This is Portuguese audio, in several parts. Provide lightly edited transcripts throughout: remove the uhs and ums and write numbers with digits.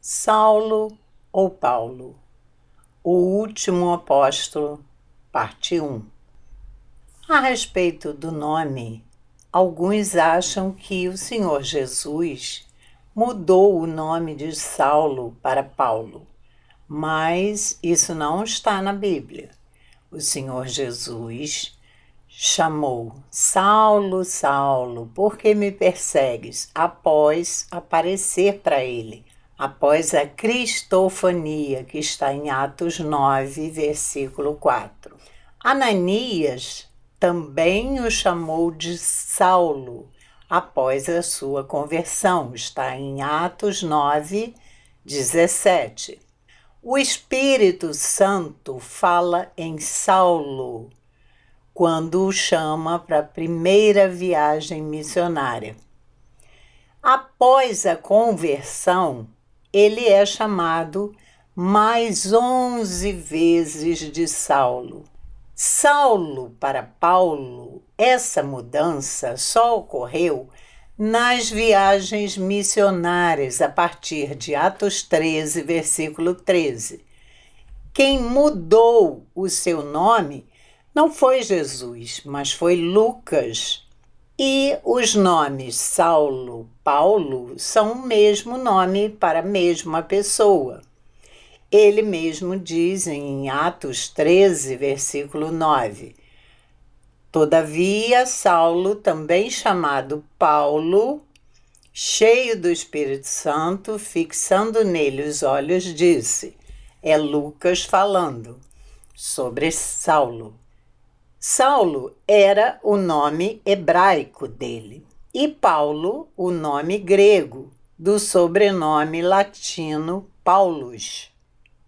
Saulo ou Paulo, o último apóstolo, parte 1. A respeito do nome, alguns acham que o Senhor Jesus mudou o nome de Saulo para Paulo, mas isso não está na Bíblia. O Senhor Jesus chamou Saulo, Saulo, por que me persegues? Após aparecer para ele, após a cristofania, que está em Atos 9, versículo 4. Ananias também o chamou de Saulo, após a sua conversão, está em Atos 9, 17. O Espírito Santo fala em Saulo, quando o chama para a primeira viagem missionária. Após a conversão, ele é chamado mais 11 vezes de Saulo. Saulo para Paulo, essa mudança só ocorreu nas viagens missionárias, a partir de Atos 13, versículo 13. Quem mudou o seu nome não foi Jesus, mas foi Lucas. E os nomes Saulo, Paulo são o mesmo nome para a mesma pessoa. Ele mesmo diz em Atos 13, versículo 9: Todavia, Saulo, também chamado Paulo, cheio do Espírito Santo, fixando nele os olhos, disse. É Lucas falando sobre Saulo. Saulo era o nome hebraico dele e Paulo o nome grego do sobrenome latino Paulus.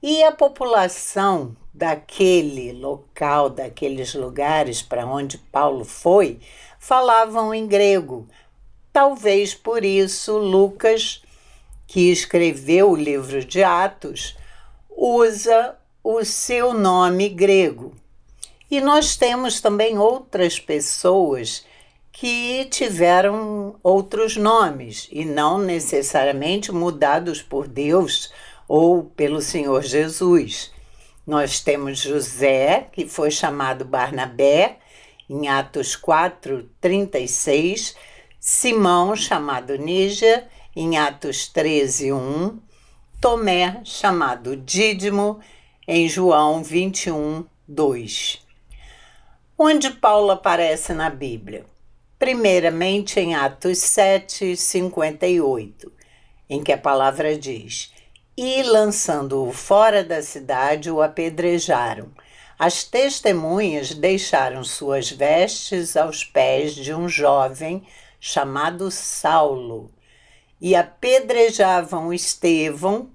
E a população daquele local, daqueles lugares para onde Paulo foi, falavam em grego. Talvez por isso Lucas, que escreveu o livro de Atos, usa o seu nome grego. E nós temos também outras pessoas que tiveram outros nomes e não necessariamente mudados por Deus ou pelo Senhor Jesus. Nós temos José, que foi chamado Barnabé, em Atos 4, 36, Simão, chamado Níger, em Atos 13, 1, Tomé, chamado Dídimo, em João 21, 2. Onde Paulo aparece na Bíblia? Primeiramente em Atos 7, 58, em que a palavra diz: E lançando-o fora da cidade, o apedrejaram. As testemunhas deixaram suas vestes aos pés de um jovem chamado Saulo e apedrejavam Estevão,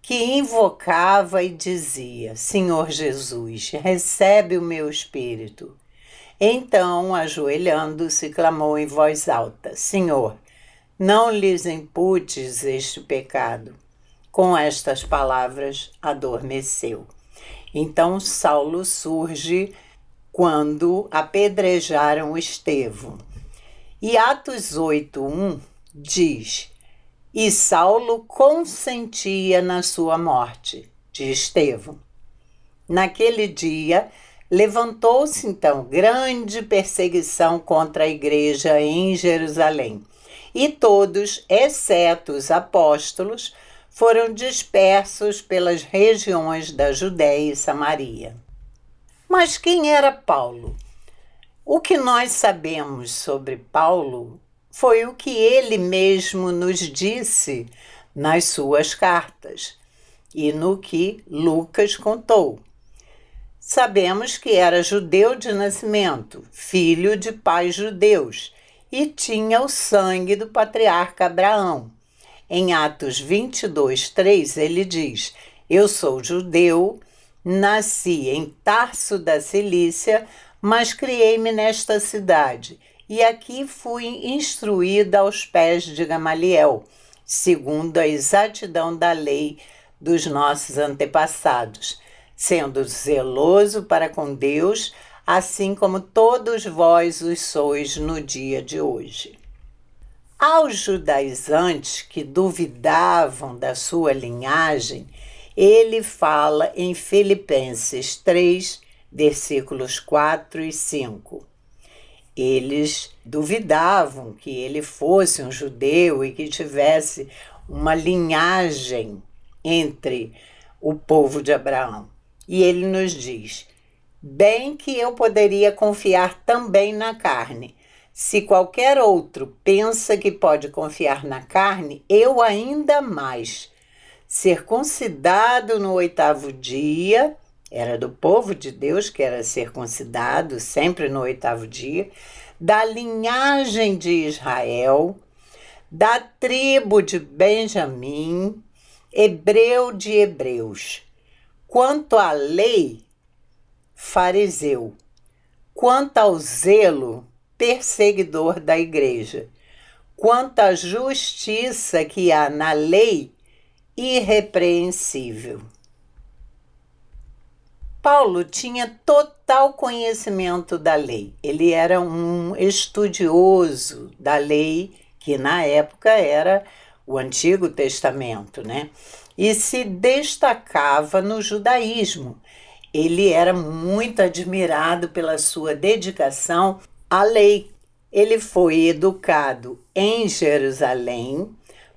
que invocava e dizia: Senhor Jesus, recebe o meu espírito. Então, ajoelhando-se, clamou em voz alta: Senhor, não lhes imputes este pecado. Com estas palavras, adormeceu. Então, Saulo surge quando apedrejaram Estevão. E Atos 8:1 diz: E Saulo consentia na sua morte, de Estevão. Naquele dia, levantou-se então grande perseguição contra a igreja em Jerusalém, e todos, exceto os apóstolos, foram dispersos pelas regiões da Judéia e Samaria. Mas quem era Paulo? O que nós sabemos sobre Paulo foi o que ele mesmo nos disse nas suas cartas e no que Lucas contou. Sabemos que era judeu de nascimento, filho de pais judeus, e tinha o sangue do patriarca Abraão. Em Atos 22, 3, ele diz: Eu sou judeu, nasci em Tarso da Cilícia, mas criei-me nesta cidade, e aqui fui instruída aos pés de Gamaliel, segundo a exatidão da lei dos nossos antepassados, sendo zeloso para com Deus, assim como todos vós os sois no dia de hoje. Aos judaizantes que duvidavam da sua linhagem, ele fala em Filipenses 3, versículos 4 e 5. Eles duvidavam que ele fosse um judeu e que tivesse uma linhagem entre o povo de Abraão. E ele nos diz: bem que eu poderia confiar também na carne. Se qualquer outro pensa que pode confiar na carne, eu ainda mais. Circuncidado no 8º dia, era do povo de Deus que era circuncidado, sempre no 8º dia, da linhagem de Israel, da tribo de Benjamim, hebreu de hebreus. Quanto à lei, fariseu. Quanto ao zelo, perseguidor da igreja. Quanto à justiça que há na lei, irrepreensível. Paulo tinha total conhecimento da lei. Ele era um estudioso da lei, que na época era o Antigo Testamento, né? E se destacava no judaísmo. Ele era muito admirado pela sua dedicação à lei. Ele foi educado em Jerusalém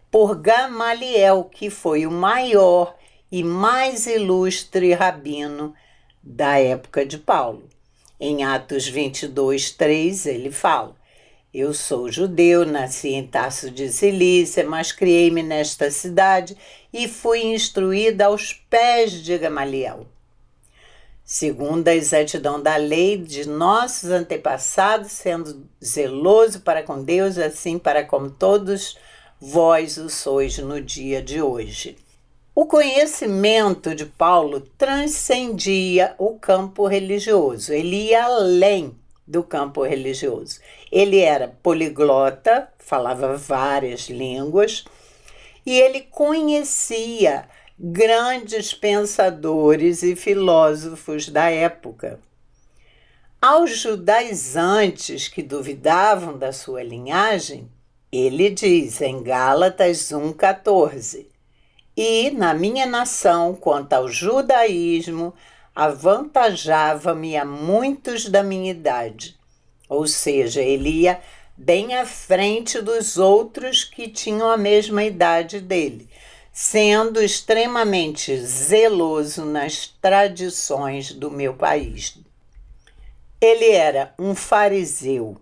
por Gamaliel, que foi o maior e mais ilustre rabino da época de Paulo. Em Atos 22, 3, ele fala: eu sou judeu, nasci em Tarso de Cilícia, mas criei-me nesta cidade e fui instruída aos pés de Gamaliel, segundo a exatidão da lei de nossos antepassados, sendo zeloso para com Deus, assim para como todos vós o sois no dia de hoje. O conhecimento de Paulo transcendia o campo religioso, ele ia além do campo religioso. Ele era poliglota, falava várias línguas, e ele conhecia grandes pensadores e filósofos da época. Aos judaizantes que duvidavam da sua linhagem, ele diz em Gálatas 1,14: e na minha nação, quanto ao judaísmo, avantajava-me a muitos da minha idade. Ou seja, ele ia bem à frente dos outros que tinham a mesma idade dele, sendo extremamente zeloso nas tradições do meu país. Ele era um fariseu,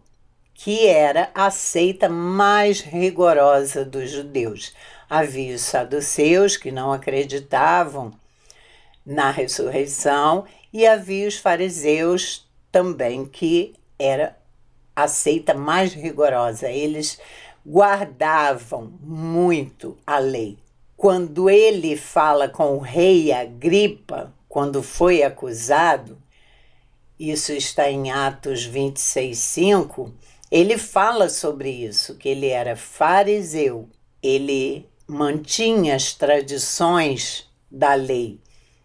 que era a seita mais rigorosa dos judeus. Havia os saduceus, que não acreditavam na ressurreição, e havia os fariseus também, que era a seita mais rigorosa. Eles guardavam muito a lei. Quando ele fala com o rei Agripa, quando foi acusado, isso está em Atos 26, 5, ele fala sobre isso, que ele era fariseu, ele mantinha as tradições da lei.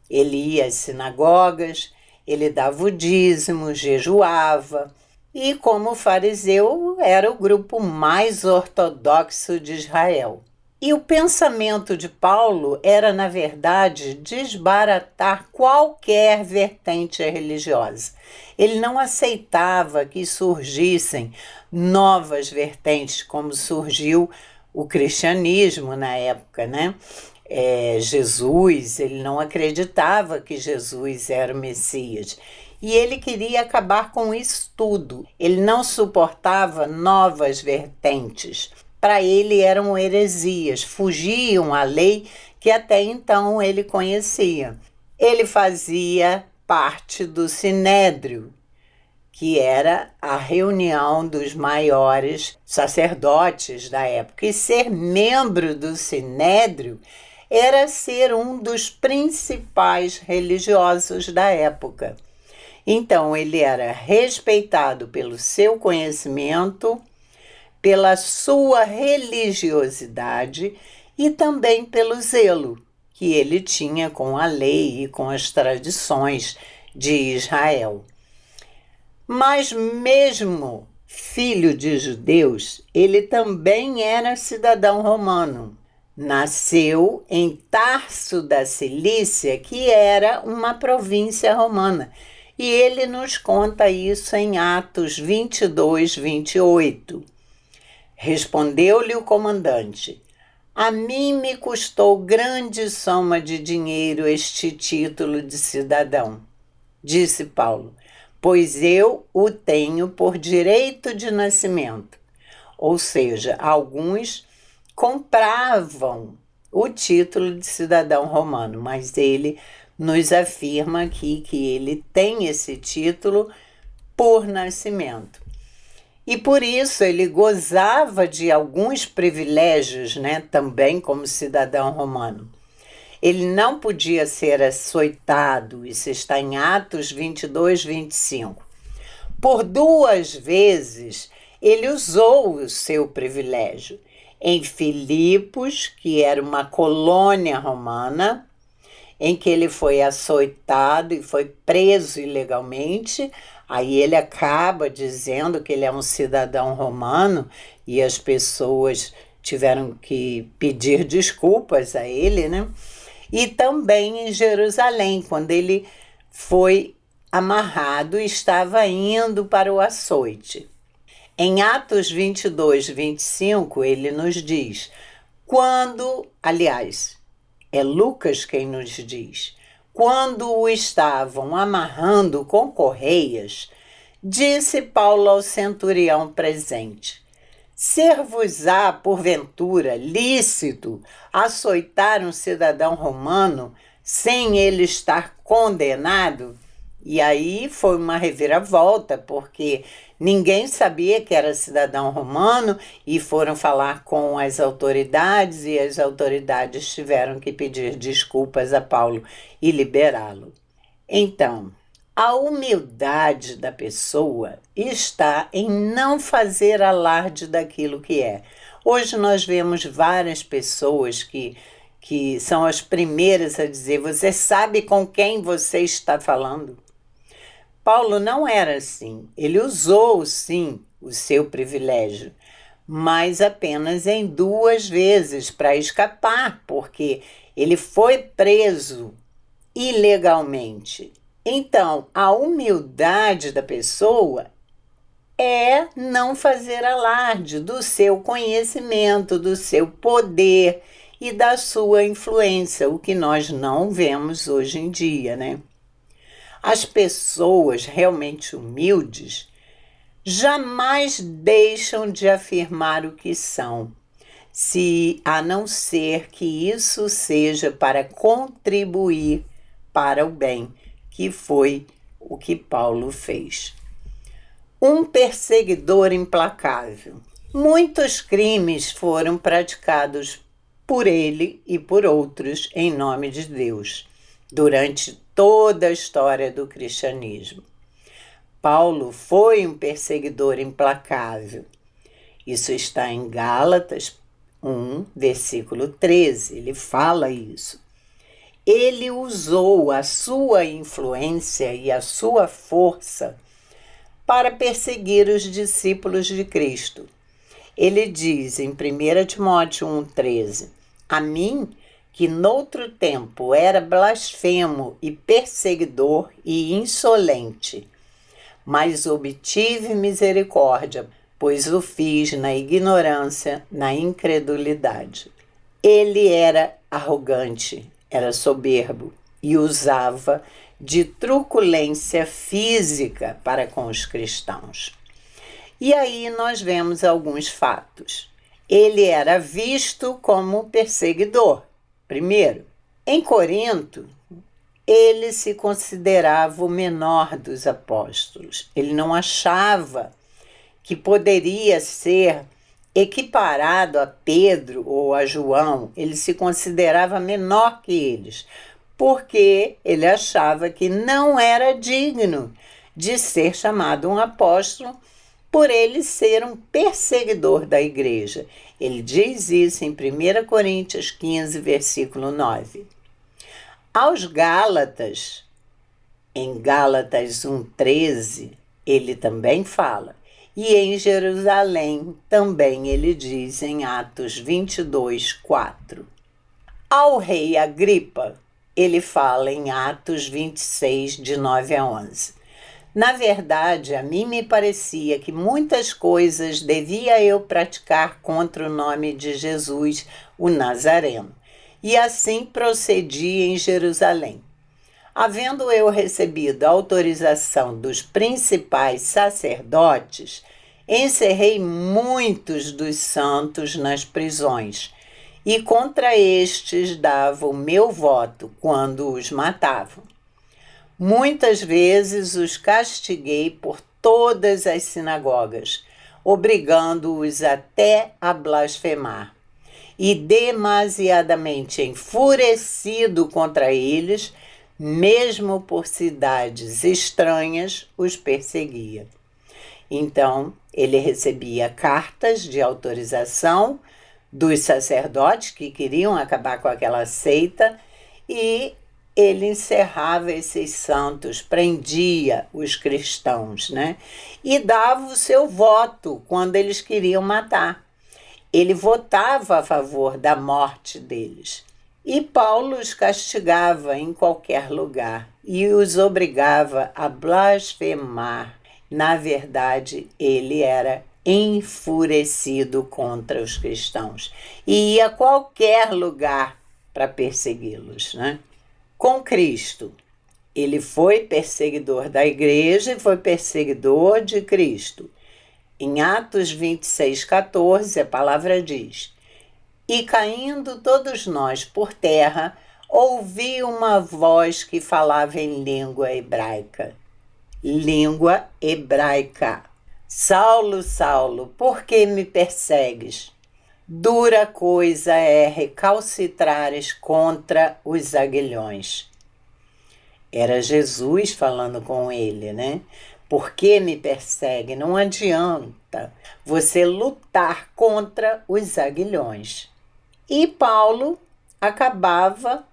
Ele ia às sinagogas, ele dava o dízimo, jejuava, e como fariseu era o grupo mais ortodoxo de Israel. E o pensamento de Paulo era, na verdade, desbaratar qualquer vertente religiosa. Ele não aceitava que surgissem novas vertentes, como surgiu o cristianismo na época, né? Jesus, ele não acreditava que Jesus era o Messias. E ele queria acabar com isso tudo. Ele não suportava novas vertentes. Para ele eram heresias, fugiam à lei que até então ele conhecia. Ele fazia parte do Sinédrio, que era a reunião dos maiores sacerdotes da época. E ser membro do Sinédrio era ser um dos principais religiosos da época. Então, ele era respeitado pelo seu conhecimento, pela sua religiosidade e também pelo zelo que ele tinha com a lei e com as tradições de Israel. Mas mesmo filho de judeus, ele também era cidadão romano. Nasceu em Tarso da Cilícia, que era uma província romana. E ele nos conta isso em Atos 22, 28. Respondeu-lhe o comandante: a mim me custou grande soma de dinheiro este título de cidadão, disse Paulo, pois eu o tenho por direito de nascimento. Ou seja, alguns compravam o título de cidadão romano, mas ele nos afirma aqui que ele tem esse título por nascimento. E por isso ele gozava de alguns privilégios, né, também como cidadão romano. Ele não podia ser açoitado, isso está em Atos 22, 25. Por 2 vezes ele usou o seu privilégio. Em Filipos, que era uma colônia romana, em que ele foi açoitado e foi preso ilegalmente. Aí ele acaba dizendo que ele é um cidadão romano e as pessoas tiveram que pedir desculpas a ele, né? E também em Jerusalém, quando ele foi amarrado e estava indo para o açoite. Em Atos 22, 25, ele nos diz, é Lucas quem nos diz, quando o estavam amarrando com correias, disse Paulo ao centurião presente, ser-vos-á, porventura, lícito açoitar um cidadão romano sem ele estar condenado? E aí foi uma reviravolta, porque ninguém sabia que era cidadão romano e foram falar com as autoridades e as autoridades tiveram que pedir desculpas a Paulo e liberá-lo. Então, a humildade da pessoa está em não fazer alarde daquilo que é. Hoje nós vemos várias pessoas que são as primeiras a dizer, você sabe com quem você está falando? Paulo não era assim. Ele usou, sim, o seu privilégio, mas apenas em 2 vezes para escapar, porque ele foi preso ilegalmente. Então, a humildade da pessoa é não fazer alarde do seu conhecimento, do seu poder e da sua influência, o que nós não vemos hoje em dia, né? As pessoas realmente humildes jamais deixam de afirmar o que são, a não ser que isso seja para contribuir para o bem, que foi o que Paulo fez. Um perseguidor implacável. Muitos crimes foram praticados por ele e por outros em nome de Deus, durante toda a história do cristianismo. Paulo foi um perseguidor implacável. Isso está em Gálatas 1, versículo 13. Ele fala isso. Ele usou a sua influência e a sua força para perseguir os discípulos de Cristo. Ele diz em 1 Timóteo 1,13, a mim, que noutro tempo era blasfemo e perseguidor e insolente, mas obtive misericórdia, pois o fiz na ignorância, na incredulidade. Ele era arrogante, era soberbo e usava de truculência física para com os cristãos. E aí nós vemos alguns fatos. Ele era visto como perseguidor. Primeiro, em Corinto, ele se considerava o menor dos apóstolos. Ele não achava que poderia ser equiparado a Pedro ou a João. Ele se considerava menor que eles, porque ele achava que não era digno de ser chamado um apóstolo por ele ser um perseguidor da igreja. Ele diz isso em 1 Coríntios 15, versículo 9. Aos Gálatas, em Gálatas 1,13, ele também fala, E em Jerusalém também ele diz em Atos 22, 4. Ao rei Agripa, ele fala em Atos 26, de 9 a 11. Na verdade, a mim me parecia que muitas coisas devia eu praticar contra o nome de Jesus, o Nazareno. E assim procedi em Jerusalém. Havendo eu recebido a autorização dos principais sacerdotes, encerrei muitos dos santos nas prisões, e contra estes dava o meu voto quando os matavam. Muitas vezes os castiguei por todas as sinagogas, obrigando-os até a blasfemar. E demasiadamente enfurecido contra eles, mesmo por cidades estranhas, os perseguia. Então, ele recebia cartas de autorização dos sacerdotes que queriam acabar com aquela seita e ele encerrava esses santos, prendia os cristãos, né? E dava o seu voto quando eles queriam matar. Ele votava a favor da morte deles. E Paulo os castigava em qualquer lugar e os obrigava a blasfemar. Na verdade, ele era enfurecido contra os cristãos e ia a qualquer lugar para persegui-los, né? Com Cristo, ele foi perseguidor da igreja e foi perseguidor de Cristo. Em Atos 26, 14, a palavra diz: E caindo todos nós por terra, ouvi uma voz que falava em língua hebraica. Língua hebraica. Saulo, Saulo, por que me persegues? Dura coisa é recalcitrares contra os aguilhões. Era Jesus falando com ele, né? Por que me persegue? Não adianta você lutar contra os aguilhões. E Paulo acabava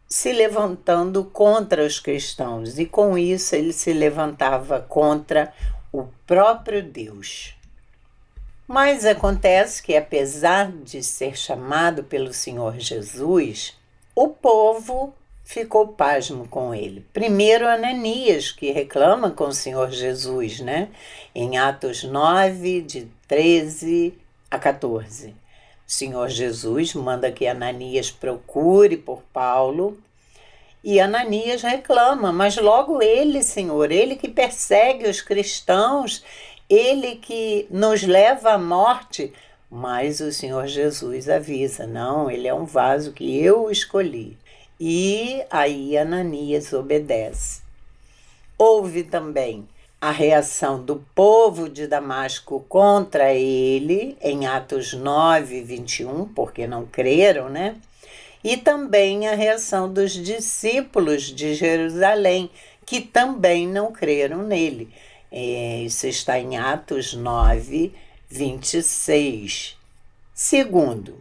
se levantando contra os cristãos, e com isso ele se levantava contra o próprio Deus. Mas acontece que, apesar de ser chamado pelo Senhor Jesus, o povo ficou pasmo com ele. Primeiro Ananias, que reclama com o Senhor Jesus, né? Em Atos 9, de 13 a 14. O Senhor Jesus manda que Ananias procure por Paulo, e Ananias reclama, mas logo ele, Senhor, ele que persegue os cristãos, ele que nos leva à morte. Mas o Senhor Jesus avisa: não, ele é um vaso que eu escolhi. E aí Ananias obedece. Houve também a reação do povo de Damasco contra ele, em Atos 9, 21, porque não creram, né? E também a reação dos discípulos de Jerusalém, que também não creram nele. Isso está em Atos 9, 26. Segundo,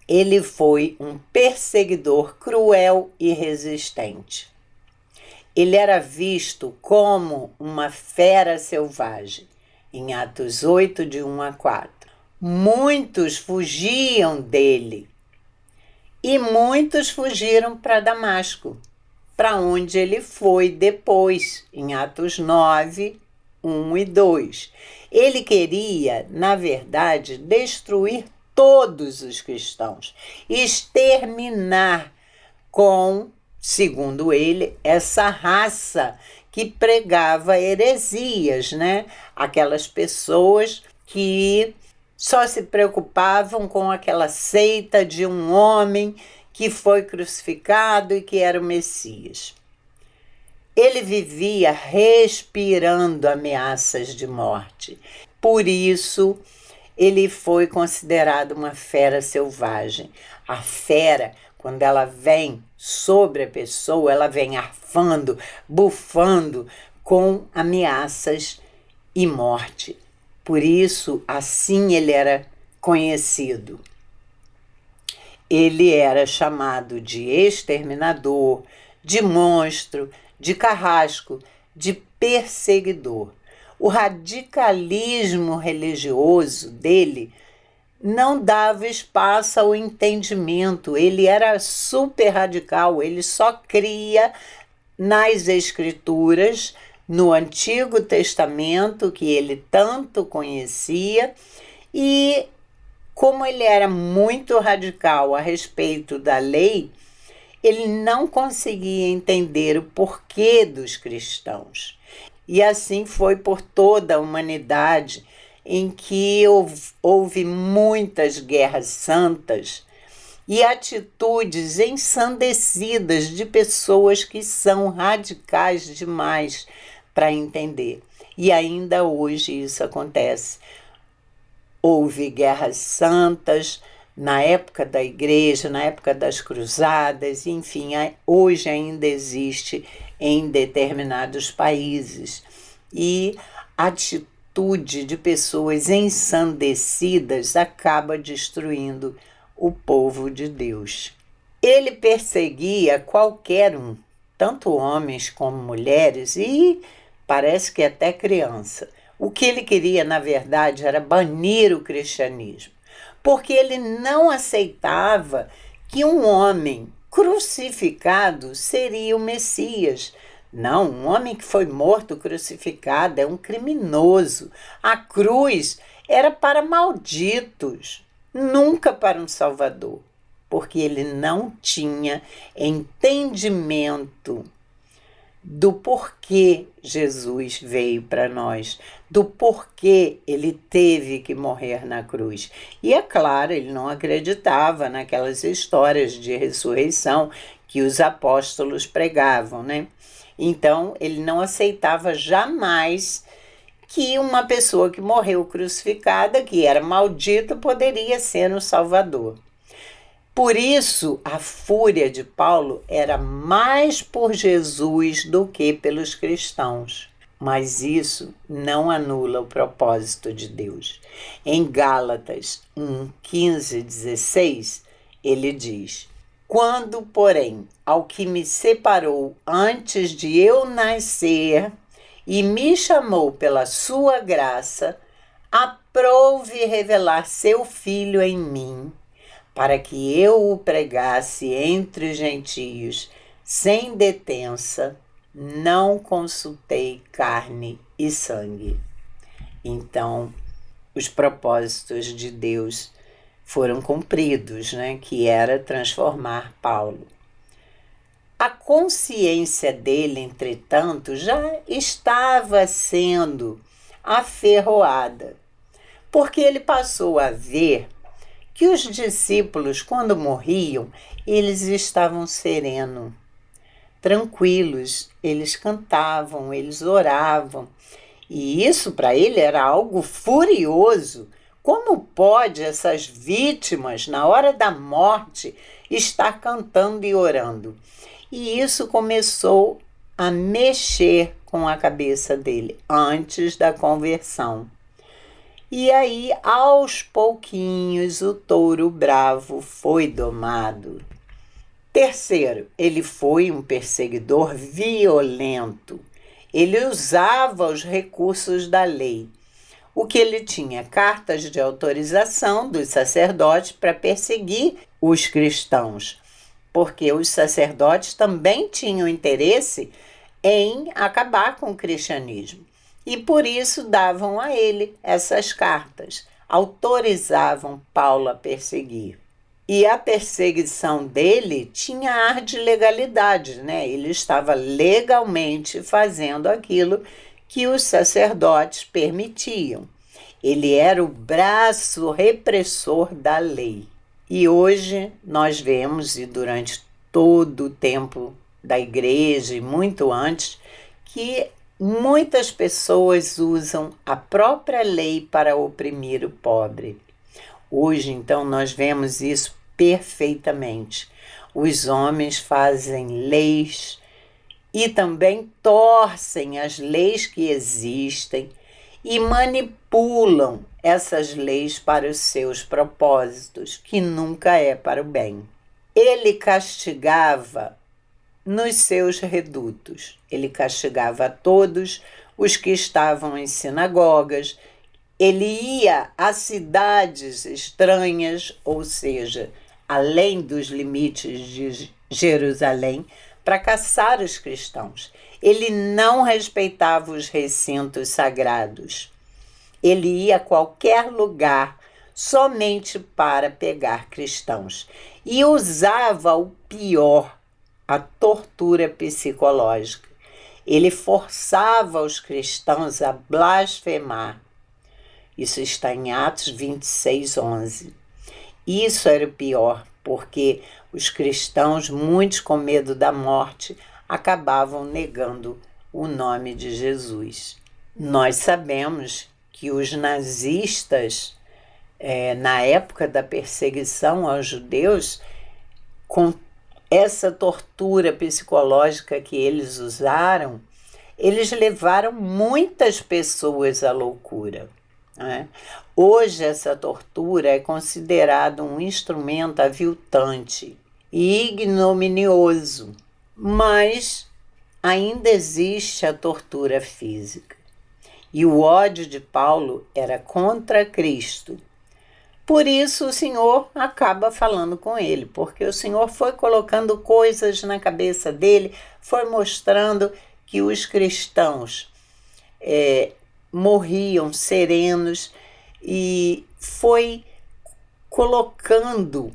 ele foi um perseguidor cruel e resistente. Ele era visto como uma fera selvagem, em Atos 8, de 1 a 4. Muitos fugiam dele e muitos fugiram para Damasco, para onde ele foi depois, em Atos 9, 1 e 2. Ele queria, na verdade, destruir todos os cristãos, exterminar com, segundo ele, essa raça que pregava heresias, né? Aquelas pessoas que só se preocupavam com aquela seita de um homem que foi crucificado e que era o Messias. Ele vivia respirando ameaças de morte. Por isso, ele foi considerado uma fera selvagem. A fera, quando ela vem sobre a pessoa, ela vem arfando, bufando com ameaças e morte. Por isso, assim ele era conhecido. Ele era chamado de exterminador, de monstro, de carrasco, de perseguidor. O radicalismo religioso dele não dava espaço ao entendimento. Ele era super radical, ele só cria nas Escrituras, no Antigo Testamento, que ele tanto conhecia, e como ele era muito radical a respeito da lei, ele não conseguia entender o porquê dos cristãos. E assim foi por toda a humanidade, em que houve muitas guerras santas e atitudes ensandecidas de pessoas que são radicais demais para entender. E ainda hoje isso acontece. Houve guerras santas na época da igreja, na época das cruzadas, enfim, hoje ainda existe em determinados países. E atitude de pessoas ensandecidas acaba destruindo o povo de Deus. Ele perseguia qualquer um, tanto homens como mulheres e parece que até criança. O que ele queria, na verdade, era banir o cristianismo, porque ele não aceitava que um homem crucificado seria o Messias. Não, um homem que foi morto, crucificado, é um criminoso. A cruz era para malditos, nunca para um Salvador, porque ele não tinha entendimento do porquê Jesus veio para nós, do porquê ele teve que morrer na cruz. E é claro, ele não acreditava naquelas histórias de ressurreição que os apóstolos pregavam, né? Então, ele não aceitava jamais que uma pessoa que morreu crucificada, que era maldita, poderia ser o Salvador. Por isso, a fúria de Paulo era mais por Jesus do que pelos cristãos. Mas isso não anula o propósito de Deus. Em Gálatas 1:15, 16, ele diz: quando, porém, ao que me separou antes de eu nascer e me chamou pela sua graça, aprouve revelar seu Filho em mim, para que eu o pregasse entre os gentios, sem detença, não consultei carne e sangue. Então, os propósitos de Deus foram cumpridos, né? Que era transformar Paulo. A consciência dele, entretanto, já estava sendo aferroada, porque ele passou a ver que os discípulos, quando morriam, eles estavam serenos, tranquilos, eles cantavam, eles oravam. E isso para ele era algo furioso. Como pode essas vítimas, na hora da morte, estar cantando e orando? E isso começou a mexer com a cabeça dele, antes da conversão. E aí, aos pouquinhos, o touro bravo foi domado. Terceiro, ele foi um perseguidor violento. Ele usava os recursos da lei. O que ele tinha? Cartas de autorização dos sacerdotes para perseguir os cristãos, porque os sacerdotes também tinham interesse em acabar com o cristianismo. E por isso davam a ele essas cartas, autorizavam Paulo a perseguir. E a perseguição dele tinha ar de legalidade, né? Ele estava legalmente fazendo aquilo que os sacerdotes permitiam. Ele era o braço repressor da lei. E hoje nós vemos, e durante todo o tempo da igreja e muito antes, que muitas pessoas usam a própria lei para oprimir o pobre. Hoje, então, nós vemos isso perfeitamente. Os homens fazem leis e também torcem as leis que existem e manipulam essas leis para os seus propósitos, que nunca é para o bem. Ele castigava nos seus redutos. Ele castigava a todos os que estavam em sinagogas. Ele ia a cidades estranhas, ou seja, além dos limites de Jerusalém, para caçar os cristãos. Ele não respeitava os recintos sagrados. Ele ia a qualquer lugar somente para pegar cristãos. E usava o pior, a tortura psicológica. Ele forçava os cristãos a blasfemar. Isso está em Atos 26, 11. Isso era o pior, porque os cristãos, muitos com medo da morte, acabavam negando o nome de Jesus. Nós sabemos que os nazistas, na época da perseguição aos judeus, com essa tortura psicológica que eles usaram, eles levaram muitas pessoas à loucura. Hoje essa tortura é considerada um instrumento aviltante e ignominioso, mas ainda existe a tortura física. E o ódio de Paulo era contra Cristo. Por isso o Senhor acaba falando com ele, porque o Senhor foi colocando coisas na cabeça dele, foi mostrando que os cristãos morriam serenos e foi colocando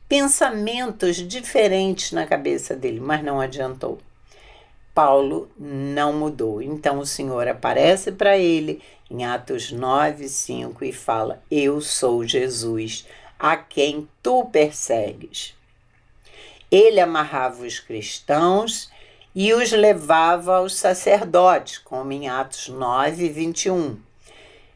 pensamentos diferentes na cabeça dele, mas não adiantou. Paulo não mudou. Então o Senhor aparece para ele em Atos 9, 5 e fala: eu sou Jesus, a quem tu persegues. Ele amarrava os cristãos e os levava aos sacerdotes, como em Atos 9, 21.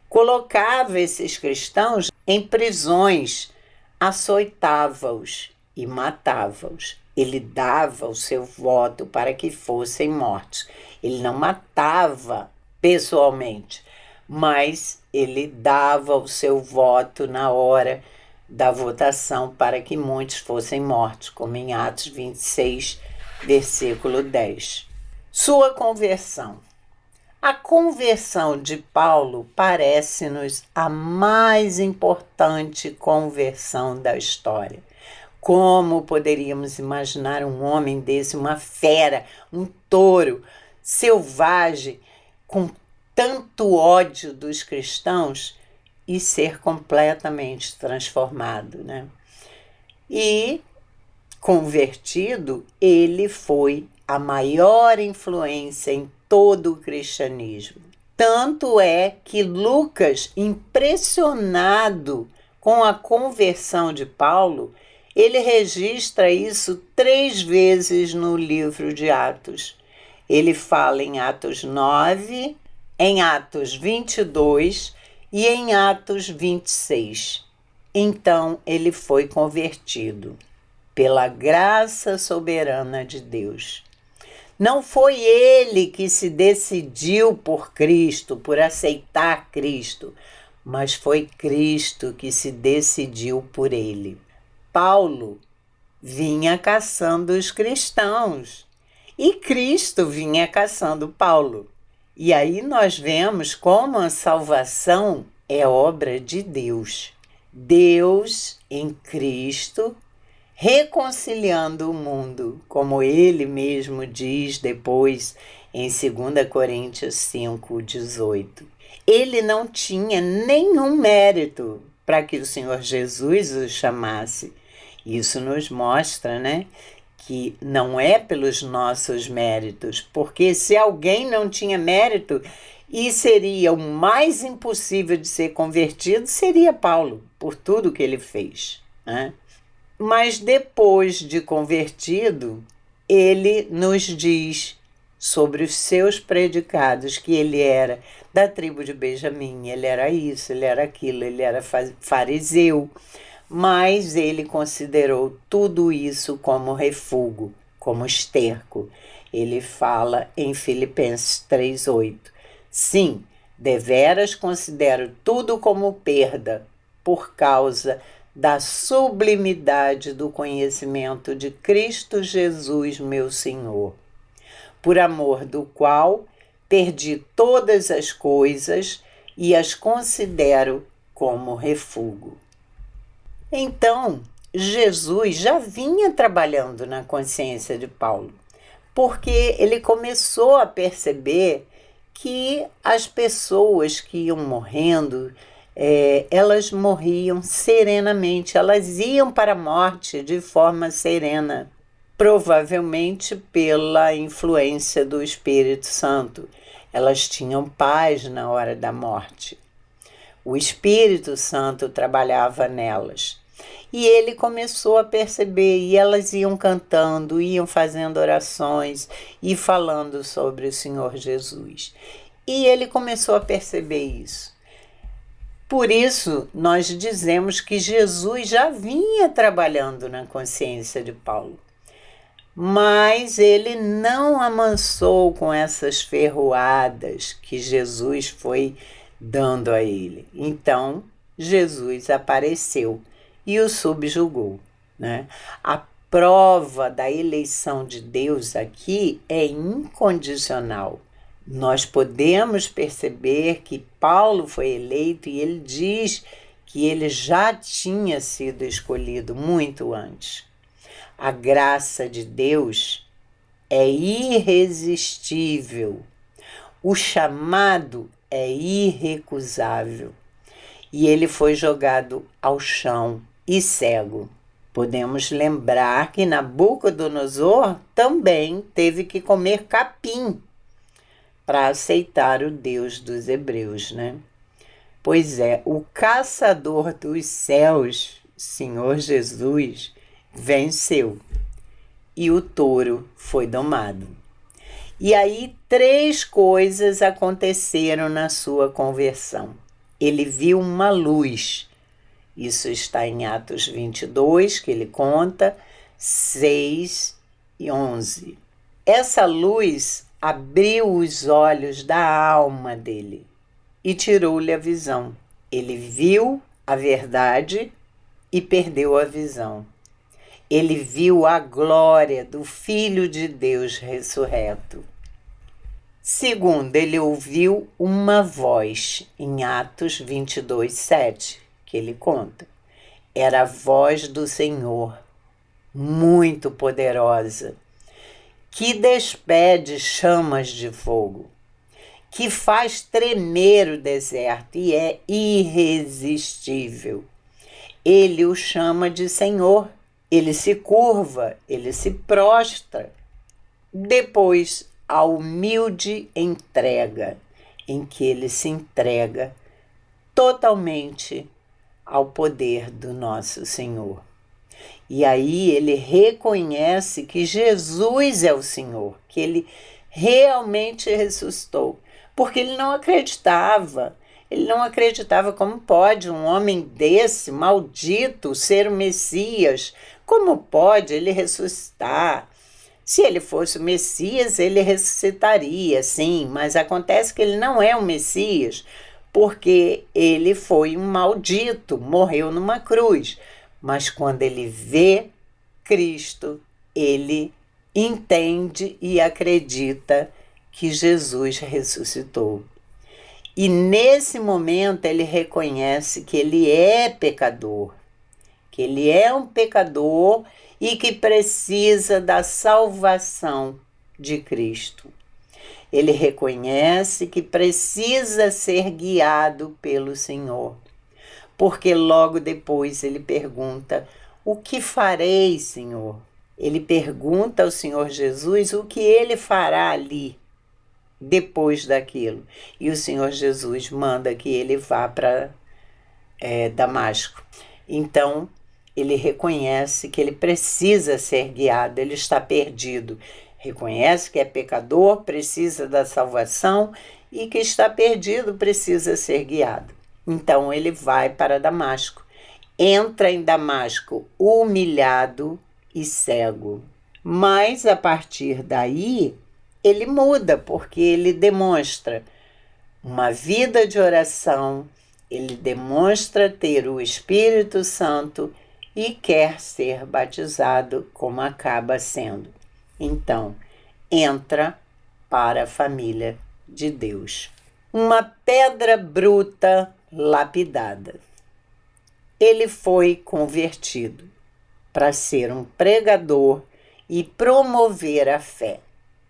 Colocava esses cristãos em prisões, açoitava-os e matava-os. Ele dava o seu voto para que fossem mortos. Ele não matava pessoalmente, mas ele dava o seu voto na hora da votação para que muitos fossem mortos, como em Atos 26, versículo 10. Sua conversão. A conversão de Paulo parece-nos a mais importante conversão da história. Como poderíamos imaginar um homem desse, uma fera, um touro selvagem, com tanto ódio dos cristãos e ser completamente transformado, né? E, convertido, ele foi a maior influência em todo o cristianismo. Tanto é que Lucas, impressionado com a conversão de Paulo, ele registra isso 3 vezes no livro de Atos. Ele fala em Atos 9, em Atos 22 e em Atos 26. Então ele foi convertido pela graça soberana de Deus. Não foi ele que se decidiu por Cristo, por aceitar Cristo, mas foi Cristo que se decidiu por ele. Paulo vinha caçando os cristãos e Cristo vinha caçando Paulo. E aí nós vemos como a salvação é obra de Deus. Deus em Cristo reconciliando o mundo, como ele mesmo diz depois em 2 Coríntios 5, 18. Ele não tinha nenhum mérito para que o Senhor Jesus o chamasse. Isso nos mostra, né, que não é pelos nossos méritos, porque se alguém não tinha mérito e seria o mais impossível de ser convertido, seria Paulo, por tudo que ele fez, né? Mas depois de convertido, ele nos diz sobre os seus predicados, que ele era da tribo de Benjamim, ele era isso, ele era aquilo, ele era fariseu, mas ele considerou tudo isso como refúgio, como esterco. Ele fala em Filipenses 3:8. Sim, deveras considero tudo como perda, por causa da sublimidade do conhecimento de Cristo Jesus, meu Senhor, por amor do qual Perdi todas as coisas e as considero como refúgio. Então, Jesus já vinha trabalhando na consciência de Paulo, porque ele começou a perceber que as pessoas que iam morrendo, elas morriam serenamente, elas iam para a morte de forma serena, provavelmente pela influência do Espírito Santo. Elas tinham paz na hora da morte. O Espírito Santo trabalhava nelas. E ele começou a perceber, e elas iam cantando, iam fazendo orações e falando sobre o Senhor Jesus. E ele começou a perceber isso. Por isso, nós dizemos que Jesus já vinha trabalhando na consciência de Paulo. Mas ele não amansou com essas ferroadas que Jesus foi dando a ele. Então, Jesus apareceu e o subjugou, né? A prova da eleição de Deus aqui é incondicional. Nós podemos perceber que Paulo foi eleito e ele diz que ele já tinha sido escolhido muito antes. A graça de Deus é irresistível. O chamado é irrecusável. E ele foi jogado ao chão e cego. Podemos lembrar que Nabucodonosor também teve que comer capim para aceitar o Deus dos hebreus, né? Pois é, o caçador dos céus, Senhor Jesus, venceu e o touro foi domado. E aí 3 coisas aconteceram na sua conversão. Ele viu uma luz. Isso está em Atos 22, que ele conta, 6 e 11. Essa luz abriu os olhos da alma dele e tirou-lhe a visão. Ele viu a verdade e perdeu a visão. Ele viu a glória do Filho de Deus ressurreto. Segundo, ele ouviu uma voz em Atos 22, 7, que ele conta. Era a voz do Senhor, muito poderosa, que despede chamas de fogo, que faz tremer o deserto e é irresistível. Ele o chama de Senhor. Ele se curva, ele se prostra. Depois, a humilde entrega, em que ele se entrega totalmente ao poder do nosso Senhor. E aí ele reconhece que Jesus é o Senhor, que ele realmente ressuscitou, porque ele não acreditava. Ele não acreditava como pode um homem desse, maldito, ser o Messias. Como pode ele ressuscitar? Se ele fosse o Messias, ele ressuscitaria, sim, mas acontece que ele não é o Messias, porque ele foi um maldito, morreu numa cruz. Mas quando ele vê Cristo, ele entende e acredita que Jesus ressuscitou. E nesse momento ele reconhece que ele é pecador, que ele é um pecador e que precisa da salvação de Cristo. Ele reconhece que precisa ser guiado pelo Senhor, porque logo depois ele pergunta: o que farei, Senhor? Ele pergunta ao Senhor Jesus o que ele fará ali, depois daquilo. E o Senhor Jesus manda que ele vá para Damasco. Então, ele reconhece que ele precisa ser guiado, ele está perdido. Reconhece que é pecador, precisa da salvação e que está perdido, precisa ser guiado. Então, ele vai para Damasco. Entra em Damasco humilhado e cego. Mas, a partir daí, ele muda, porque ele demonstra uma vida de oração, ele demonstra ter o Espírito Santo e quer ser batizado, como acaba sendo. Então, entra para a família de Deus. Uma pedra bruta lapidada. Ele foi convertido para ser um pregador e promover a fé.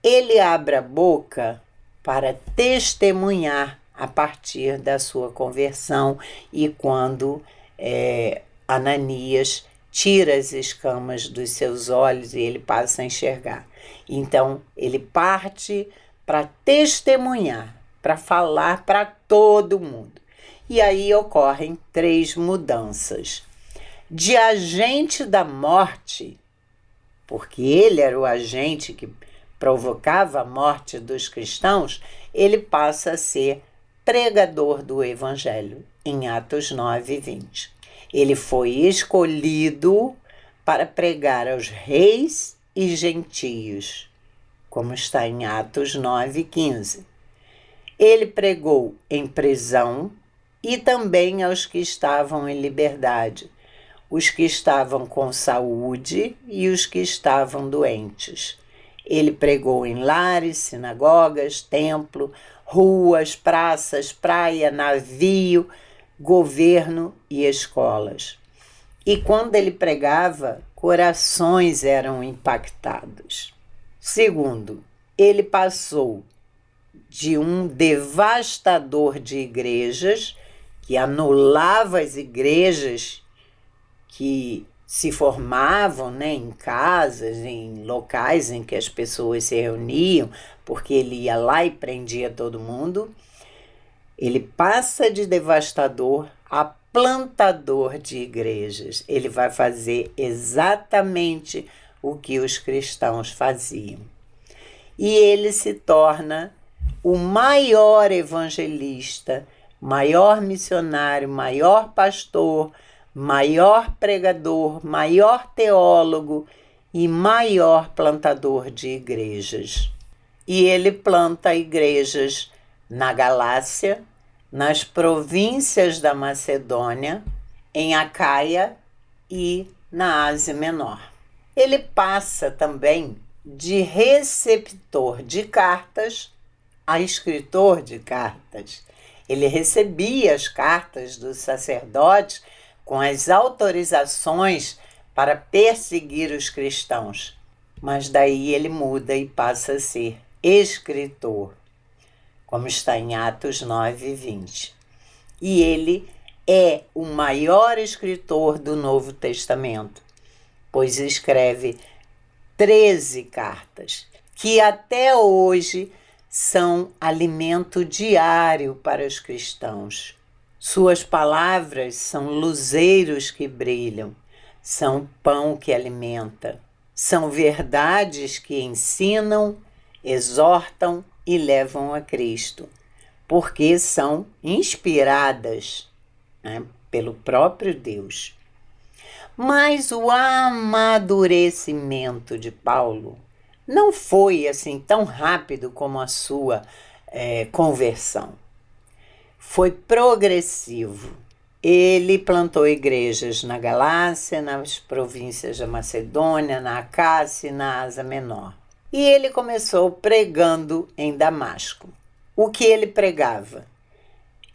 Ele abre a boca para testemunhar a partir da sua conversão e quando Ananias tira as escamas dos seus olhos e ele passa a enxergar. Então, ele parte para testemunhar, para falar para todo mundo. E aí ocorrem 3 mudanças. De agente da morte, porque ele era o agente que provocava a morte dos cristãos, ele passa a ser pregador do Evangelho, em Atos 9:20. Ele foi escolhido para pregar aos reis e gentios, como está em Atos 9:15. Ele pregou em prisão e também aos que estavam em liberdade, os que estavam com saúde e os que estavam doentes. Ele pregou em lares, sinagogas, templo, ruas, praças, praia, navio, governo e escolas. E quando ele pregava, corações eram impactados. Segundo, ele passou de um devastador de igrejas, que anulava as igrejas que se formavam, em casas, em locais em que as pessoas se reuniam, porque ele ia lá e prendia todo mundo. Ele passa de devastador a plantador de igrejas. Ele vai fazer exatamente o que os cristãos faziam. E ele se torna o maior evangelista, maior missionário, maior pastor, maior pregador, maior teólogo e maior plantador de igrejas. E ele planta igrejas na Galácia, nas províncias da Macedônia, em Acaia e na Ásia Menor. Ele passa também de receptor de cartas a escritor de cartas. Ele recebia as cartas dos sacerdotes com as autorizações para perseguir os cristãos. Mas daí ele muda e passa a ser escritor, como está em Atos 9:20. E ele é o maior escritor do Novo Testamento, pois escreve 13 cartas, que até hoje são alimento diário para os cristãos. Suas palavras são luzeiros que brilham, são pão que alimenta, são verdades que ensinam, exortam e levam a Cristo, porque são inspiradas, pelo próprio Deus. Mas o amadurecimento de Paulo não foi assim tão rápido como a sua conversão. Foi progressivo. Ele plantou igrejas na Galácia, nas províncias da Macedônia, na Acácia e na Ásia Menor. E ele começou pregando em Damasco. O que ele pregava?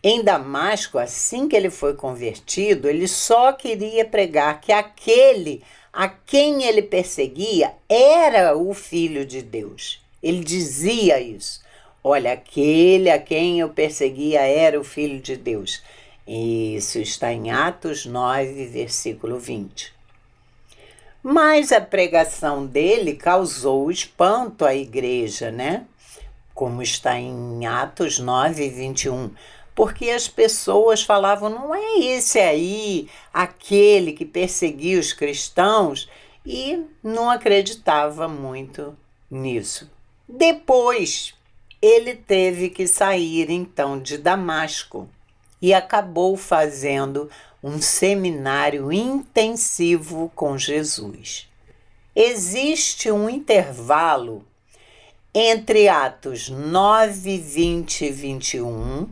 Em Damasco, assim que ele foi convertido, ele só queria pregar que aquele a quem ele perseguia era o Filho de Deus. Ele dizia isso. Olha, aquele a quem eu perseguia era o Filho de Deus. Isso está em Atos 9, versículo 20. Mas a pregação dele causou espanto à igreja, Como está em Atos 9, 21. Porque as pessoas falavam, não é esse aí, aquele que perseguia os cristãos, e não acreditava muito nisso. Depois, ele teve que sair, então, de Damasco e acabou fazendo um seminário intensivo com Jesus. Existe um intervalo entre Atos 9, 20 e 21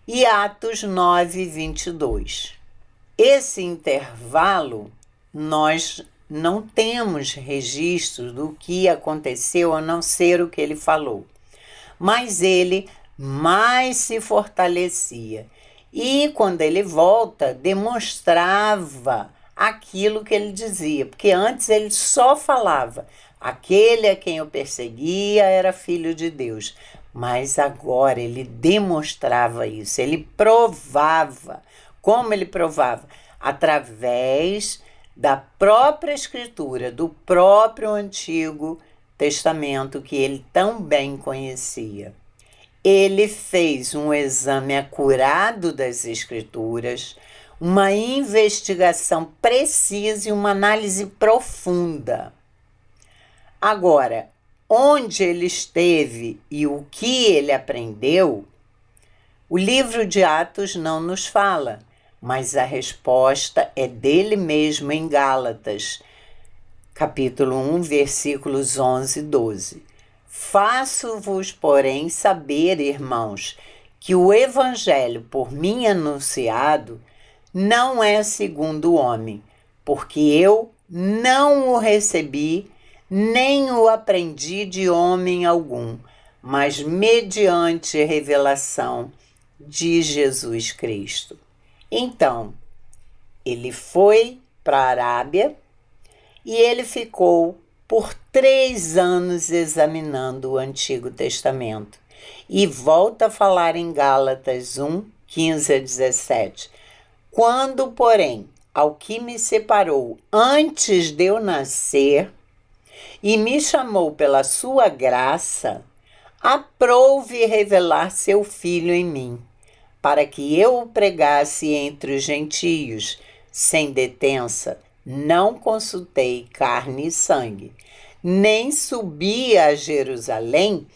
e Atos 9, 22. Esse intervalo, nós não temos registro do que aconteceu, a não ser o que ele falou. mas ele mais se fortalecia. E quando ele volta, demonstrava aquilo que ele dizia, porque antes ele só falava: aquele a quem eu perseguia era filho de Deus. Mas agora ele demonstrava isso, ele provava. Como ele provava? Através da própria Escritura, do próprio Antigo Testamento, que ele tão bem conhecia. Ele fez um exame acurado das Escrituras, uma investigação precisa e uma análise profunda. Agora, onde ele esteve e o que ele aprendeu, o livro de Atos não nos fala, mas a resposta é dele mesmo em Gálatas, capítulo 1, versículos 11 e 12. Faço-vos, porém, saber, irmãos, que o evangelho por mim anunciado não é segundo o homem, porque eu não o recebi, nem o aprendi de homem algum, mas mediante revelação de Jesus Cristo. Então, ele foi para a Arábia e ele ficou por 3 anos examinando o Antigo Testamento. E volta a falar em Gálatas 1, 15 a 17. Quando, porém, ao que me separou antes de eu nascer e me chamou pela sua graça, aprouve revelar seu Filho em mim, para que eu o pregasse entre os gentios, sem detença. Não consultei carne e sangue, nem subi a Jerusalém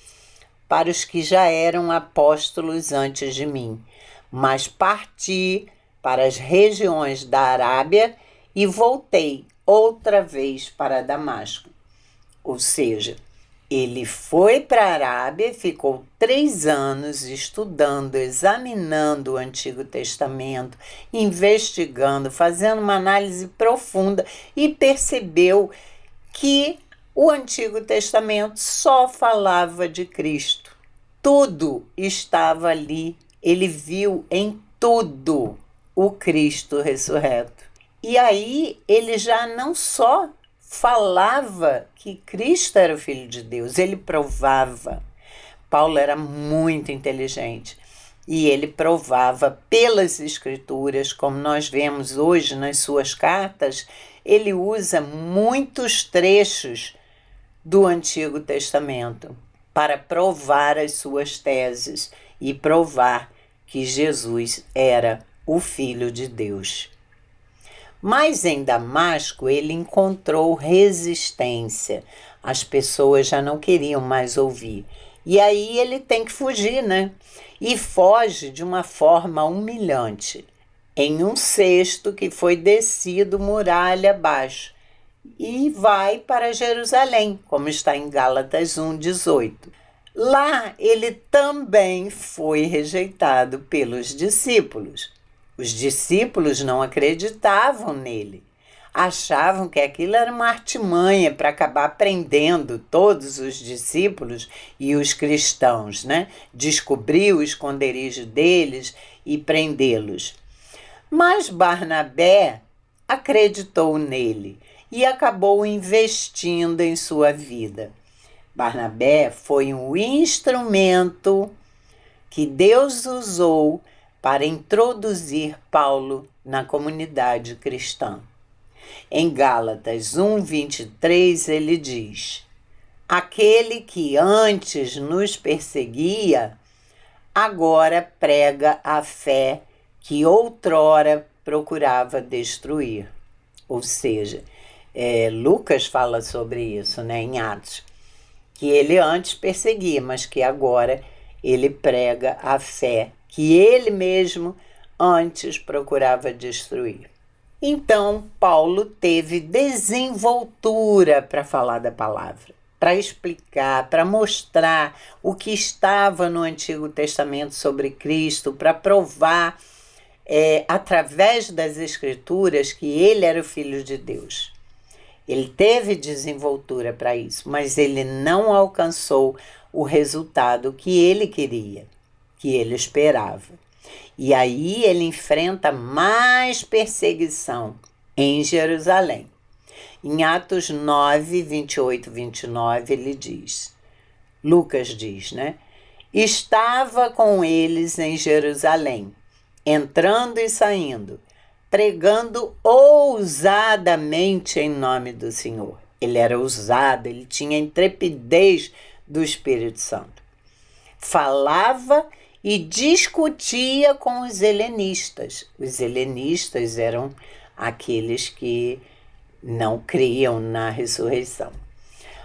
para os que já eram apóstolos antes de mim, mas parti para as regiões da Arábia e voltei outra vez para Damasco. Ou seja, ele foi para a Arábia, ficou 3 anos estudando, examinando o Antigo Testamento, investigando, fazendo uma análise profunda e percebeu que o Antigo Testamento só falava de Cristo. Tudo estava ali. Ele viu em tudo o Cristo ressurreto. E aí ele já não só falava que Cristo era o Filho de Deus, ele provava. Paulo era muito inteligente e ele provava pelas Escrituras, como nós vemos hoje nas suas cartas. Ele usa muitos trechos do Antigo Testamento para provar as suas teses e provar que Jesus era o Filho de Deus. Mas em Damasco ele encontrou resistência. As pessoas já não queriam mais ouvir. E aí ele tem que fugir, né? E foge de uma forma humilhante, em um cesto que foi descido muralha abaixo, e vai para Jerusalém, como está em Gálatas 1:18. Lá ele também foi rejeitado pelos discípulos. Os discípulos não acreditavam nele. Achavam que aquilo era uma artimanha para acabar prendendo todos os discípulos e os cristãos, né? Descobrir o esconderijo deles e prendê-los. Mas Barnabé acreditou nele e acabou investindo em sua vida. Barnabé foi um instrumento que Deus usou para introduzir Paulo na comunidade cristã. Em Gálatas 1:23 ele diz: aquele que antes nos perseguia, agora prega a fé que outrora procurava destruir. Ou seja, Lucas fala sobre isso, né, em Atos, que ele antes perseguia, mas que agora ele prega a fé que ele mesmo antes procurava destruir. Então, Paulo teve desenvoltura para falar da palavra, para explicar, para mostrar o que estava no Antigo Testamento sobre Cristo, para provar, através das Escrituras, que ele era o Filho de Deus. Ele teve desenvoltura para isso, mas ele não alcançou o resultado que ele queria, que ele esperava. E aí ele enfrenta mais perseguição em Jerusalém. Em Atos 9, 28 e 29, ele diz, Lucas diz, né? Estava com eles em Jerusalém, entrando e saindo, pregando ousadamente em nome do Senhor. Ele era ousado, ele tinha intrepidez do Espírito Santo. Falava e discutia com os helenistas. Os helenistas eram aqueles que não criam na ressurreição.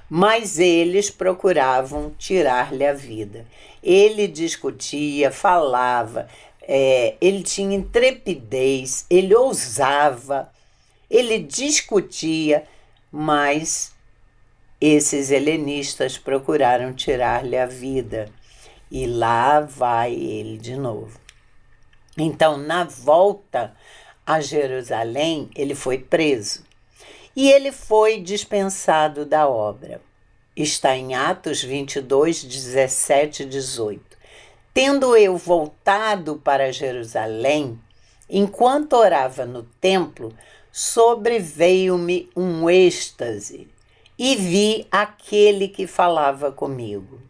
Mas eles procuravam tirar-lhe a vida. Ele discutia, falava, ele tinha intrepidez, ele ousava, ele discutia, mas esses helenistas procuraram tirar-lhe a vida. E lá vai ele de novo. Então, na volta a Jerusalém, ele foi preso. E ele foi dispensado da obra. Está em Atos 22, 17 e 18. Tendo eu voltado para Jerusalém, enquanto orava no templo, sobreveio-me um êxtase e vi aquele que falava comigo.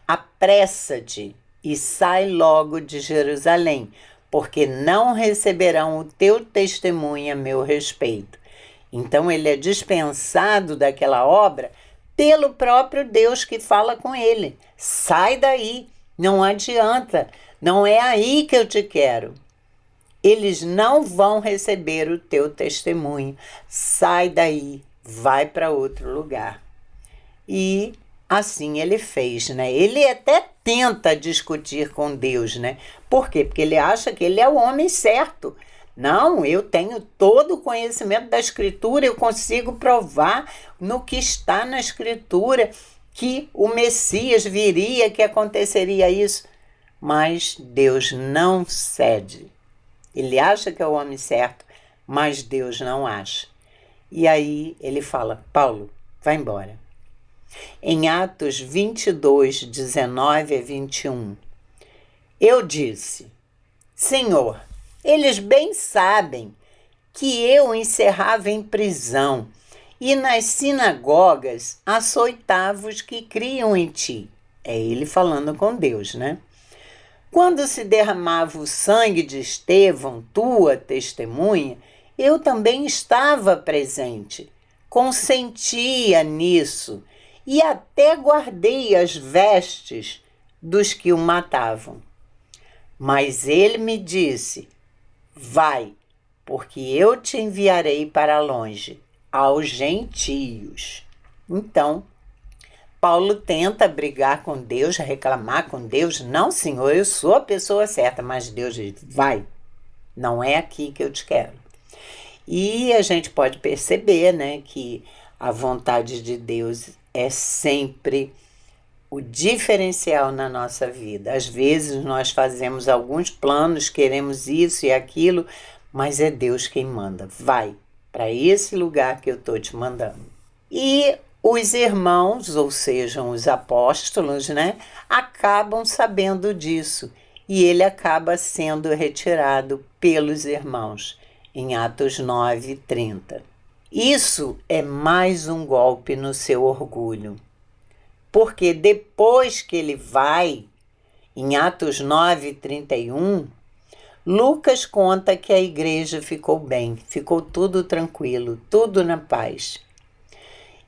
Apressa-te e sai logo de Jerusalém, porque não receberão o teu testemunho a meu respeito. Então ele é dispensado daquela obra pelo próprio Deus que fala com ele. Sai daí, não adianta, não é aí que eu te quero. Eles não vão receber o teu testemunho. Sai daí, vai para outro lugar. E assim ele fez, né? Ele até tenta discutir com Deus, né? Por quê? Porque ele acha que ele é o homem certo. Não, eu tenho todo o conhecimento da Escritura, eu consigo provar no que está na Escritura que o Messias viria, que aconteceria isso. Mas Deus não cede. Ele acha que é o homem certo, mas Deus não acha. E aí ele fala, Paulo, vai embora. Em Atos 22, 19 a 21, eu disse, Senhor, eles bem sabem que eu encerrava em prisão e nas sinagogas açoitava os que criam em ti. É ele falando com Deus, né? Quando se derramava o sangue de Estevão, tua testemunha, eu também estava presente, consentia nisso e até guardei as vestes dos que o matavam. Mas ele me disse, vai, porque eu te enviarei para longe, aos gentios. Então, Paulo tenta brigar com Deus, reclamar com Deus. Não, Senhor, eu sou a pessoa certa, mas Deus diz, vai, não é aqui que eu te quero. E a gente pode perceber, né, que a vontade de Deus é sempre o diferencial na nossa vida. Às vezes nós fazemos alguns planos, queremos isso e aquilo, mas é Deus quem manda. Vai para esse lugar que eu estou te mandando. E os irmãos, ou seja, os apóstolos, né, acabam sabendo disso. E ele acaba sendo retirado pelos irmãos, em Atos 9, 30. Isso é mais um golpe no seu orgulho. Porque depois que ele vai, em Atos 9, 31, Lucas conta que a igreja ficou bem, ficou tudo tranquilo, tudo na paz.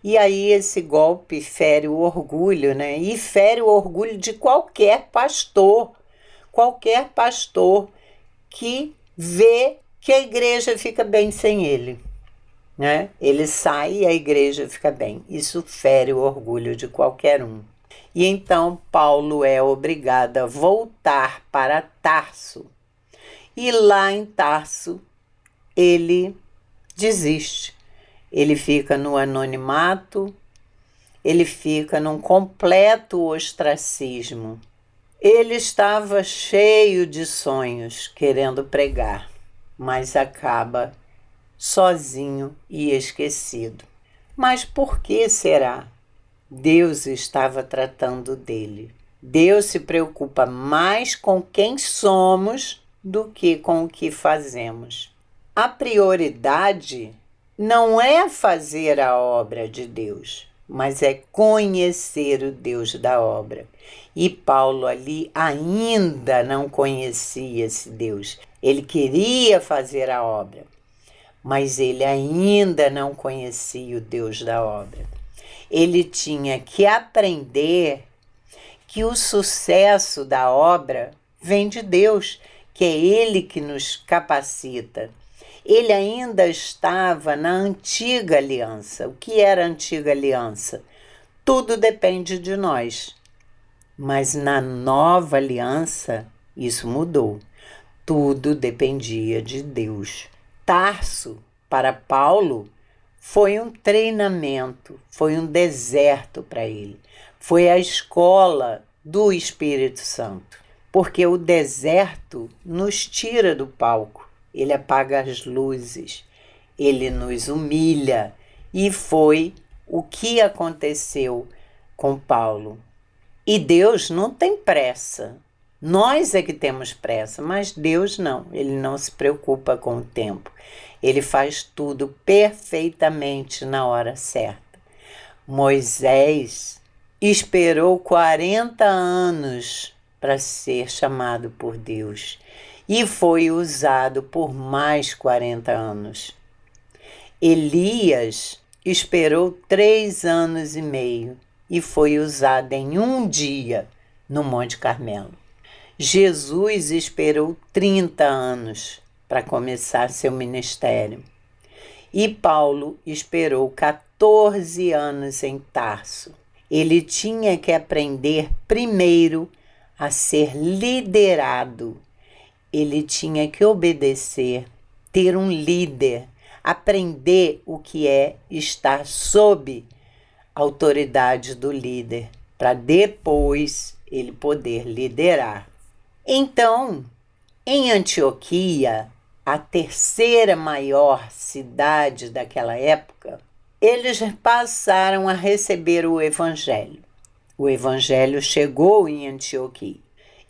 E aí esse golpe fere o orgulho, né? E fere o orgulho de qualquer pastor que vê que a igreja fica bem sem ele, né? Ele sai e a igreja fica bem. Isso fere o orgulho de qualquer um. E então Paulo é obrigado a voltar para Tarso. E lá em Tarso ele desiste. Ele fica no anonimato, ele fica num completo ostracismo. Ele estava cheio de sonhos, querendo pregar, mas acaba sozinho e esquecido. Mas por que será? Deus estava tratando dele. Deus se preocupa mais com quem somos do que com o que fazemos. A prioridade não é fazer a obra de Deus, mas é conhecer o Deus da obra. E Paulo ali ainda não conhecia esse Deus. Ele queria fazer a obra, mas ele ainda não conhecia o Deus da obra. Ele tinha que aprender que o sucesso da obra vem de Deus, que é Ele que nos capacita. Ele ainda estava na antiga aliança. O que era a antiga aliança? Tudo depende de nós. Mas na nova aliança, isso mudou. Tudo dependia de Deus. Tarso, para Paulo, foi um treinamento, foi um deserto para ele. Foi a escola do Espírito Santo. Porque o deserto nos tira do palco. Ele apaga as luzes, ele nos humilha. E foi o que aconteceu com Paulo. E Deus não tem pressa. Nós é que temos pressa, mas Deus não. Ele não se preocupa com o tempo. Ele faz tudo perfeitamente na hora certa. Moisés esperou 40 anos para ser chamado por Deus e foi usado por mais 40 anos. Elias esperou 3 anos e meio e foi usado em um dia no Monte Carmelo. Jesus esperou 30 anos para começar seu ministério. E Paulo esperou 14 anos em Tarso. Ele tinha que aprender primeiro a ser liderado. Ele tinha que obedecer, ter um líder, aprender o que é estar sob a autoridade do líder, para depois ele poder liderar. Então, em Antioquia, a terceira maior cidade daquela época, eles passaram a receber o Evangelho. O Evangelho chegou em Antioquia.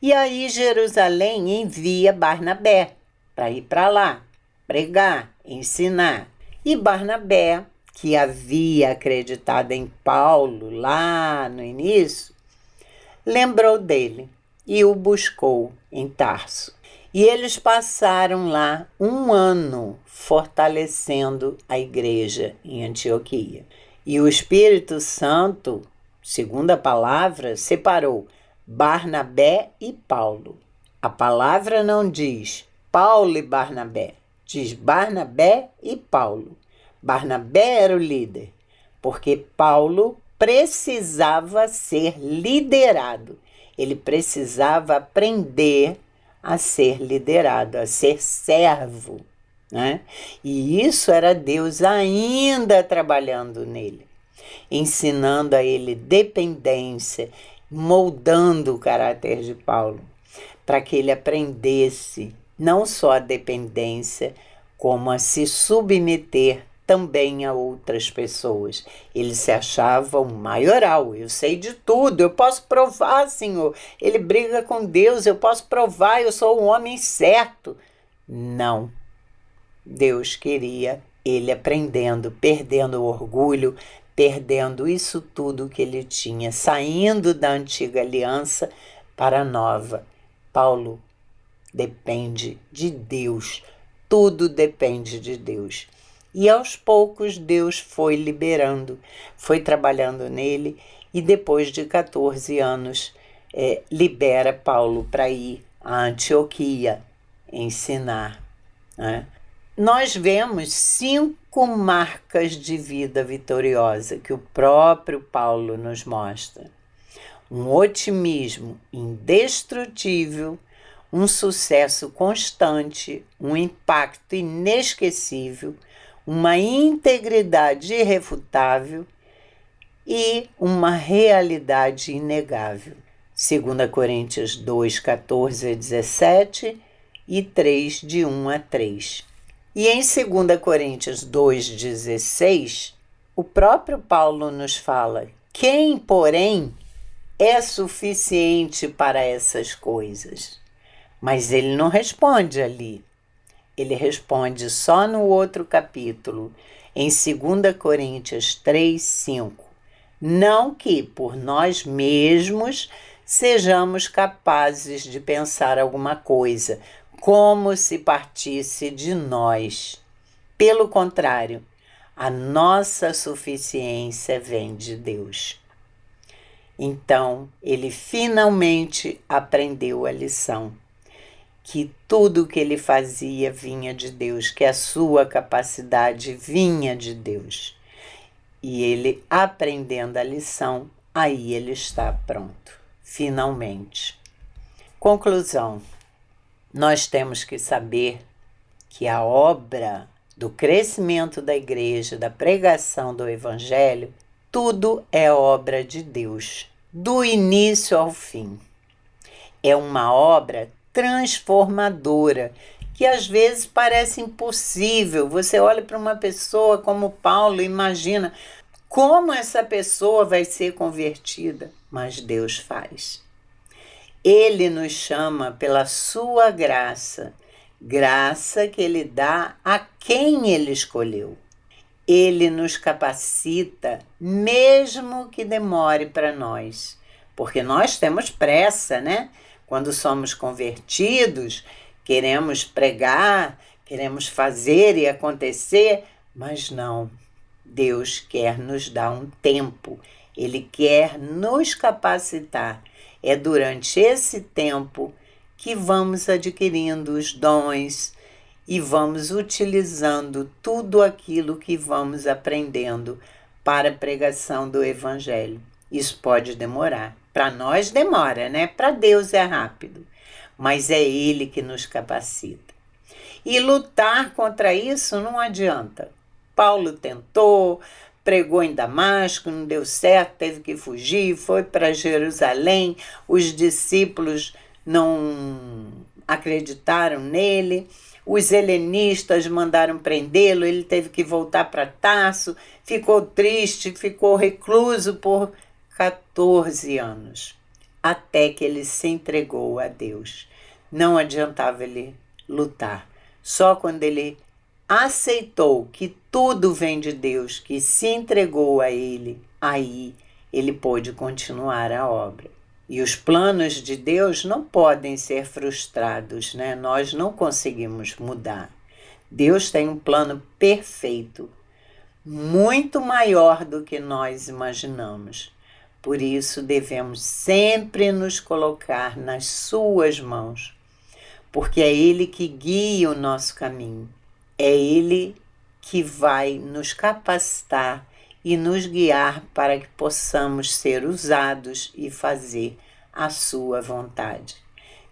E aí Jerusalém envia Barnabé para ir para lá, pregar, ensinar. E Barnabé, que havia acreditado em Paulo lá no início, lembrou dele e o buscou em Tarso. E eles passaram lá 1 ano fortalecendo a igreja em Antioquia. E o Espírito Santo, segundo a palavra, separou Barnabé e Paulo. A palavra não diz Paulo e Barnabé, diz Barnabé e Paulo. Barnabé era o líder, porque Paulo precisava ser liderado. Ele precisava aprender a ser liderado, a ser servo, né? E isso era Deus ainda trabalhando nele, ensinando a ele dependência, moldando o caráter de Paulo, para que ele aprendesse não só a dependência, como a se submeter também a outras pessoas. Ele se achava um maioral. Eu sei de tudo, eu posso provar, Senhor. Ele briga com Deus, eu posso provar, eu sou o homem certo. Não. Deus queria ele aprendendo, perdendo o orgulho, perdendo isso tudo que ele tinha, saindo da antiga aliança para a nova. Paulo depende de Deus. Tudo depende de Deus. E aos poucos Deus foi liberando, foi trabalhando nele e depois de 14 anos libera Paulo para ir a Antioquia ensinar, né? Nós vemos 5 marcas de vida vitoriosa que o próprio Paulo nos mostra. Um otimismo indestrutível, um sucesso constante, um impacto inesquecível, uma integridade irrefutável e uma realidade inegável. 2 Coríntios 2, 14 a 17 e 3, de 1 a 3. E em 2 Coríntios 2, 16, O próprio Paulo nos fala: quem, porém, é suficiente para essas coisas? Mas ele não responde ali. Ele responde só no outro capítulo, em 2 Coríntios 3, 5. Não que por nós mesmos sejamos capazes de pensar alguma coisa, como se partisse de nós. Pelo contrário, a nossa suficiência vem de Deus. Então, ele finalmente aprendeu a lição, que tudo o que ele fazia vinha de Deus, que a sua capacidade vinha de Deus. E ele, aprendendo a lição, aí ele está pronto, finalmente. Conclusão: nós temos que saber que a obra do crescimento da igreja, da pregação do evangelho, tudo é obra de Deus, do início ao fim. É uma obra transformadora, que às vezes parece impossível. Você olha para uma pessoa como Paulo e imagina como essa pessoa vai ser convertida, mas Deus faz. Ele nos chama pela sua graça, graça que ele dá a quem ele escolheu. Ele nos capacita, mesmo que demore para nós, porque nós temos pressa, né? Quando somos convertidos, queremos pregar, queremos fazer e acontecer, mas não. Deus quer nos dar um tempo, Ele quer nos capacitar. É durante esse tempo que vamos adquirindo os dons e vamos utilizando tudo aquilo que vamos aprendendo para a pregação do Evangelho. Isso pode demorar. Para nós demora, né? Para Deus é rápido, mas é Ele que nos capacita. E lutar contra isso não adianta. Paulo tentou, pregou em Damasco, não deu certo, teve que fugir, foi para Jerusalém, os discípulos não acreditaram nele, os helenistas mandaram prendê-lo, ele teve que voltar para Tarso, ficou triste, ficou recluso por 14 anos, até que ele se entregou a Deus. Não adiantava ele lutar. Só quando ele aceitou que tudo vem de Deus, que se entregou a Ele, aí ele pôde continuar a obra. E os planos de Deus não podem ser frustrados, né? Nós não conseguimos mudar. Deus tem um plano perfeito, muito maior do que nós imaginamos. Por isso devemos sempre nos colocar nas suas mãos, porque é Ele que guia o nosso caminho. É Ele que vai nos capacitar e nos guiar para que possamos ser usados e fazer a sua vontade.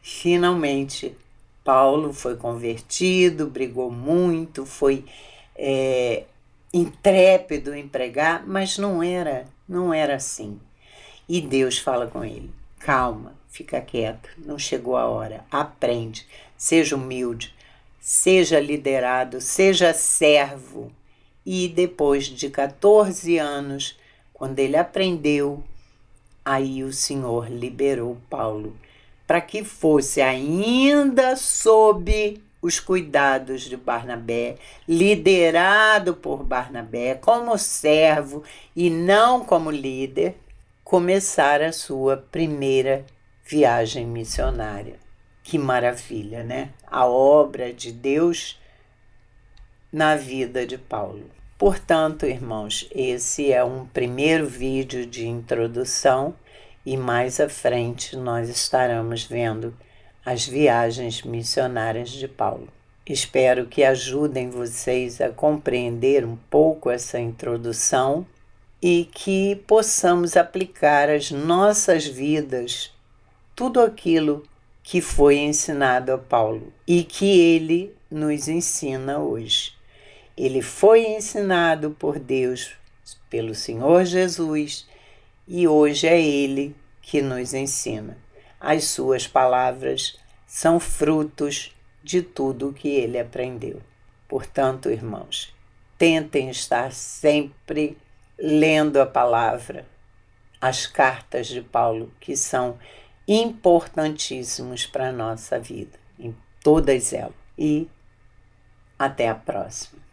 Finalmente, Paulo foi convertido, brigou muito, foi intrépido em pregar, mas não era assim. E Deus fala com ele: calma, fica quieto, não chegou a hora, aprende, seja humilde, seja liderado, seja servo. E depois de 14 anos, quando ele aprendeu, aí o Senhor liberou Paulo para que fosse ainda sob os cuidados de Barnabé, liderado por Barnabé como servo e não como líder, começar a sua primeira viagem missionária. Que maravilha, né? A obra de Deus na vida de Paulo. Portanto, irmãos, esse é um primeiro vídeo de introdução e mais à frente nós estaremos vendo as viagens missionárias de Paulo. Espero que ajudem vocês a compreender um pouco essa introdução e que possamos aplicar às nossas vidas tudo aquilo que foi ensinado a Paulo e que ele nos ensina hoje. Ele foi ensinado por Deus, pelo Senhor Jesus, e hoje é Ele que nos ensina. As suas palavras são frutos de tudo o que ele aprendeu. Portanto, irmãos, tentem estar sempre lendo a palavra, as cartas de Paulo, que são importantíssimos para a nossa vida, em todas elas. E até a próxima.